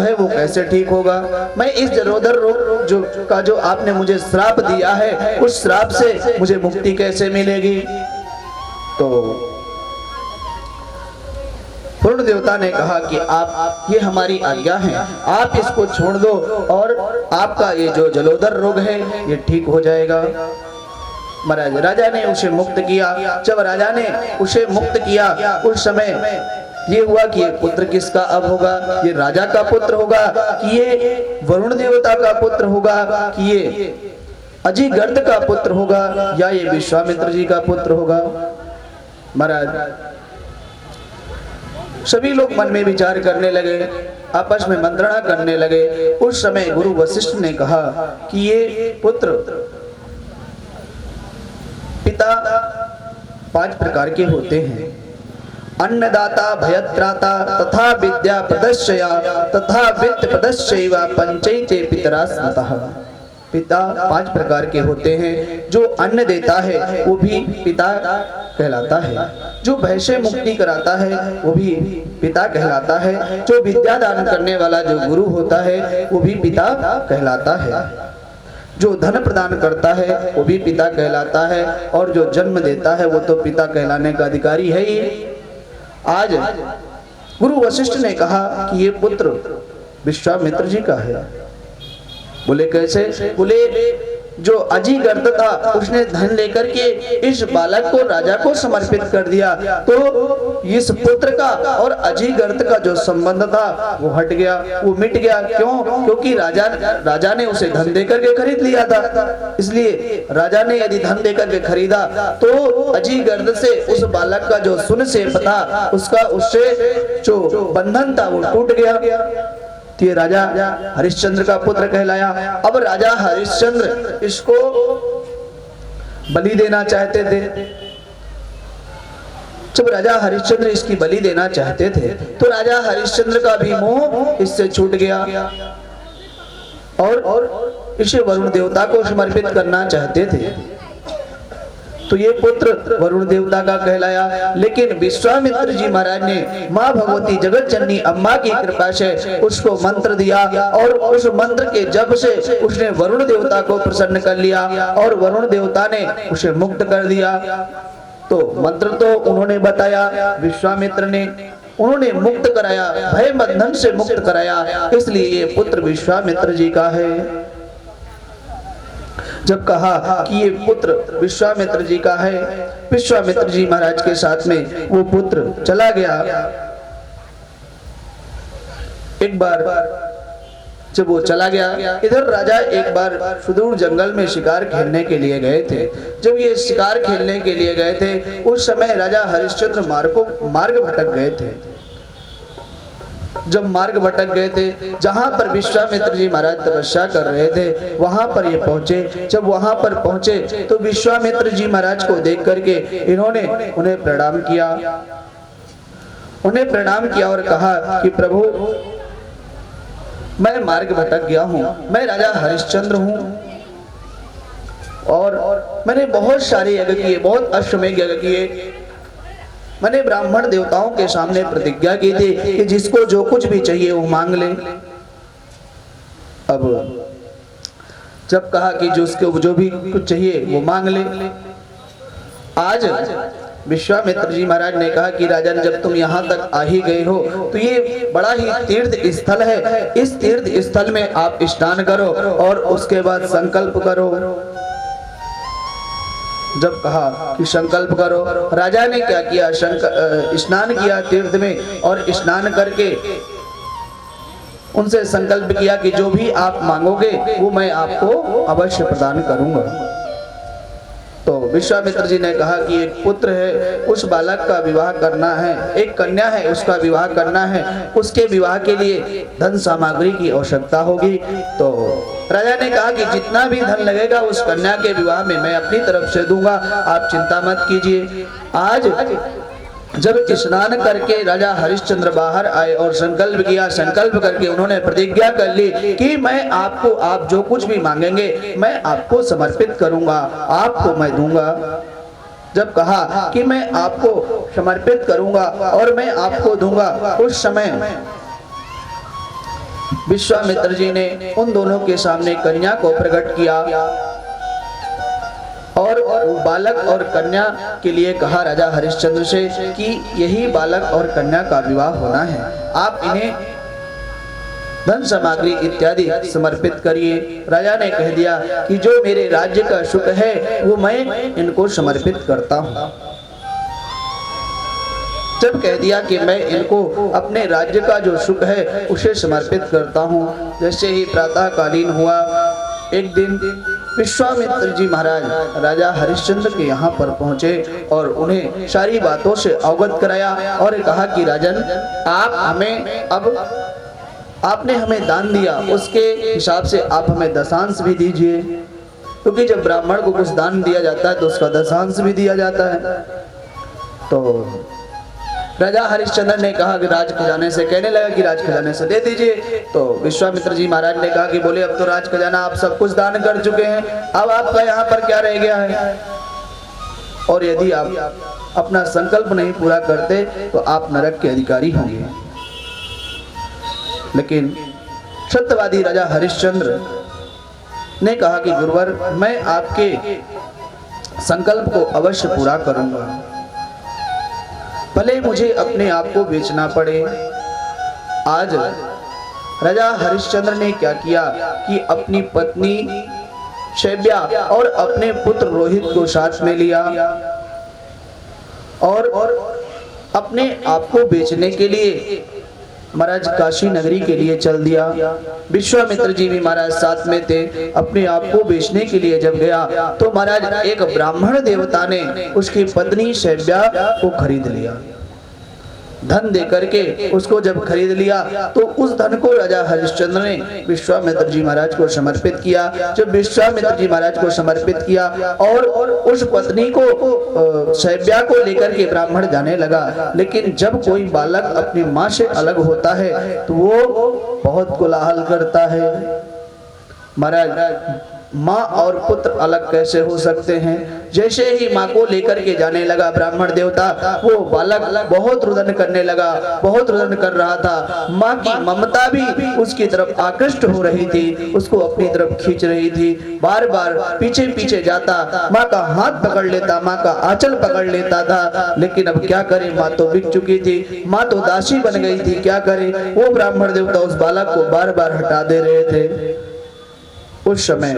है वो कैसे ठीक होगा? मैं इस जलोदर रोग जो आपने मुझे श्राप दिया है, उस श्राप से मुझे मुक्ति कैसे मिलेगी? तो वरुण देवता ने कहा कि आप ये हमारी आज्ञा है, आप इसको छोड़ दो और आपका ये जो जलोदर रोग है ये ठीक हो जाएगा। महाराज राजा ने उसे मुक्त किया। जब राजा ने उसे मुक्त किया उस समय ये हुआ कि ये पुत्र किसका अब होगा? ये राजा का पुत्र होगा कि ये वरुण देवता का पुत्र होगा कि ये अजिगर्द का पुत्र होगा या ये विश्वामित्र जी का पुत्र होगा? महाराज सभी लोग मन में विचार करने लगे, आपस में मंत्रणा करने लगे। उस समय गुरु वशिष्ठ ने कहा कि ये पुत्र पिता 5 प्रकार के होते हैं। अन्नदाता, भयत्राता, तथा विद्या प्रदर्शया, तथा वित्त प्रदर्शैव पंचैते पितरा स्मृतः। पिता 5 प्रकार के होते हैं। जो अन्न देता है वो भी पिता कहलाता है, जो भय से मुक्ति कराता है वो भी पिता कहलाता है, जो विद्या दान करने वाला जो गुरु होता है वो भी पिता कहलाता है, जो धन प्रदान करता है वो भी पिता कहलाता है, और जो जन्म देता है वो तो पिता कहलाने का अधिकारी है ही। आज गुरु वशिष्ठ ने कहा कि ये पुत्र विश्वामित्र जी का है। बोले कैसे? बोले जो अजिगर्द था उसने धन लेकर के इस बालक को राजा को समर्पित कर दिया, तो इस पुत्र का और अजिगर्द का जो संबंध था वो हट गया, वो मिट गया। क्यों? क्योंकि राजा ने उसे धन देकर के खरीद लिया था। इसलिए राजा ने यदि धन देकर के खरीदा तो अजिगर्द से उस बालक का जो सुन से था उसका उससे जो बंधन था वो टूट गया। ये राजा हरिश्चंद्र का पुत्र कहलाया। अब राजा हरिश्चंद्र इसको बलि देना चाहते थे। जब राजा हरिश्चंद्र इसकी बलि देना चाहते थे तो राजा हरिश्चंद्र का भी मोह इससे छूट गया और इसे वरुण देवता को समर्पित करना चाहते थे। तो ये पुत्र वरुण देवता का कहलाया। लेकिन विश्वामित्र जी महाराज ने माँ भगवती जगत जननी अम्मा की कृपा से उसको मंत्र दिया और उस मंत्र के जप से उसने वरुण देवता को प्रसन्न कर लिया और वरुण देवता ने उसे मुक्त कर दिया। तो मंत्र तो उन्होंने बताया, विश्वामित्र ने उन्होंने मुक्त कराया, भय बंधन से मुक्त कराया, इसलिए ये पुत्र विश्वामित्र जी का है। जब कहा कि ये पुत्र विश्वामित्र जी का है, विश्वामित्र जी महाराज के साथ में वो पुत्र चला गया। एक बार जब वो चला गया, इधर राजा एक बार सुदूर जंगल में शिकार खेलने के लिए गए थे। जब ये शिकार खेलने के लिए गए थे उस समय राजा हरिश्चंद्र मार्ग भटक गए थे। जब मार्ग भटक गए थे, जहां पर विश्वामित्र जी महाराज तपस्या कर रहे थे वहां पर ये पहुंचे। जब वहां पर पहुंचे तो विश्वामित्र जी महाराज को देख करके इन्होंने उन्हें प्रणाम किया। और कहा कि प्रभु मैं मार्ग भटक गया हूं, मैं राजा हरिश्चंद्र हूं और मैंने बहुत सारे यज्ञ किए, बहुत अश्वमेध यज्ञ किए। मैंने ब्राह्मण देवताओं के सामने प्रतिज्ञा की थी कि जिसको जो कुछ भी चाहिए वो मांग ले। अब जब कहा कि जो भी कुछ चाहिए वो मांग ले। आज विश्वामित्र जी महाराज ने कहा कि राजन जब तुम यहाँ तक आ ही गए हो तो ये बड़ा ही तीर्थ स्थल है, इस तीर्थ स्थल में आप स्नान करो और उसके बाद संकल्प करो। जब कहा कि संकल्प करो, राजा ने क्या किया? स्नान किया तीर्थ में और स्नान करके उनसे संकल्प किया कि जो भी आप मांगोगे वो मैं आपको अवश्य प्रदान करूंगा। तो विश्वामित्र जी ने कहा कि एक पुत्र है, उस बालक का विवाह करना है, एक कन्या है उसका विवाह करना है, उसके विवाह के लिए धन सामग्री की आवश्यकता होगी। तो राजा ने कहा कि जितना भी धन लगेगा उस कन्या के विवाह में मैं अपनी तरफ से दूंगा, आप चिंता मत कीजिए। आज जब स्नान करके राजा हरिश्चंद्र बाहर आए और संकल्प किया, संकल्प करके उन्होंने प्रतिज्ञा कर ली कि मैं आपको, आप जो कुछ भी मांगेंगे मैं आपको समर्पित करूंगा, आपको मैं दूंगा। जब कहा कि मैं आपको समर्पित करूंगा और मैं आपको दूंगा, उस समय विश्वामित्र जी ने उन दोनों के सामने कन्या को प्रकट किया और बालक और कन्या के लिए कहा राजा हरिश्चंद्र से कि यही बालक और कन्या का विवाह होना है, आप इन्हें धन सामग्री इत्यादि समर्पित करिए। राजा ने कह दिया कि जो मेरे राज्य का सुख है वो मैं इनको समर्पित करता हूँ। जब कह दिया कि मैं इनको अपने राज्य का जो सुख है उसे समर्पित करता हूँ, जैसे ही प्रातः कालीन हुआ, एक दिन विश्वामित्र जी महाराज राजा हरिश्चंद्र के यहाँ पर पहुँचे और उन्हें सारी बातों से अवगत कराया और कहा कि राजन, आप हमें अब आपने हमें दान दिया, उसके हिसाब से आप हमें दशांश भी दीजिए, क्योंकि जब ब्राह्मण को कुछ दान दिया जाता है तो उसका दशांश भी दिया जाता है। तो राजा हरिश्चंद्र ने कहा कि राज खजाने से, कहने लगा कि राज खजाने से दे दीजिए। तो विश्वामित्र जी महाराज ने कहा कि बोले अब तो राज खजाना आप सब कुछ दान कर चुके हैं, अब आपका यहाँ पर क्या रह गया है, और यदि आप अपना संकल्प नहीं पूरा करते तो आप नरक के अधिकारी होंगे। लेकिन सत्यवादी राजा हरिश्चंद्र ने कहा कि गुरुवर, मैं आपके संकल्प को अवश्य पूरा करूंगा, भले मुझे अपने आप को बेचना पड़े। आज राजा हरिश्चंद्र ने क्या किया कि अपनी पत्नी शैब्या और अपने पुत्र रोहित को साथ में लिया और अपने आप को बेचने के लिए महाराज काशी नगरी के लिए चल दिया। विश्वामित्र जी भी महाराज साथ में थे। अपने आप को बेचने के लिए जब गया तो महाराज एक ब्राह्मण देवता ने उसकी पत्नी शैब्या को खरीद लिया। धन दे करके उसको जब खरीद लिया तो उस धन को राजा हरिश्चंद्र ने विश्वामित्र जी महाराज को समर्पित किया। जब विश्वामित्र जी महाराज को समर्पित किया और उस पत्नी को शैब्या को लेकर के ब्राह्मण जाने लगा, लेकिन जब कोई बालक अपनी माँ से अलग होता है तो वो बहुत कोलाहल करता है। महाराज माँ और पुत्र अलग कैसे हो सकते हैं। जैसे ही माँ को लेकर के जाने लगा ब्राह्मण देवता, वो बालक बहुत रुदन करने लगा, बहुत रुदन कर रहा था। माँ की ममता भी उसकी तरफ आकृष्ट हो रही थी, उसको अपनी तरफ खींच रही थी। बार बार पीछे पीछे जाता, माँ का हाथ पकड़ लेता, माँ का आंचल पकड़ लेता था। लेकिन अब क्या करे, माँ तो बिक चुकी थी, माँ तो दासी बन गई थी, क्या करे। वो ब्राह्मण देवता उस बालक को बार बार हटा दे रहे थे। उस समय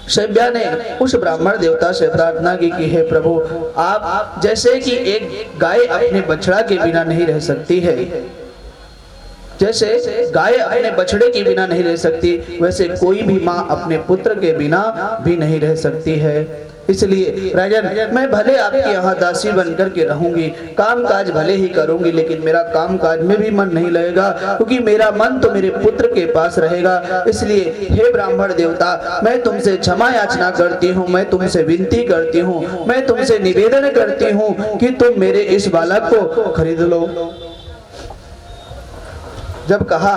शैब्या ने उस ब्राह्मण देवता से प्रार्थना की कि हे प्रभु, आप जैसे कि एक गाय अपने बछड़ा के बिना नहीं रह सकती है, जैसे गाय अपने बछड़े के बिना नहीं रह सकती, वैसे कोई भी माँ अपने पुत्र के बिना भी नहीं रह सकती है। इसलिए राजन, मैं भले आपके यहाँ दासी बनकर के रहूंगी, काम काज भले ही करूंगी, लेकिन मेरा काम काज में भी मन नहीं लगेगा, क्योंकि मेरा मन तो मेरे पुत्र के पास रहेगा। इसलिए हे ब्राह्मण देवता, मैं तुमसे क्षमा याचना करती हूँ, मैं तुमसे विनती करती हूँ, मैं तुमसे निवेदन करती हूँ कि तुम मेरे इस बालक को खरीद लो। जब कहा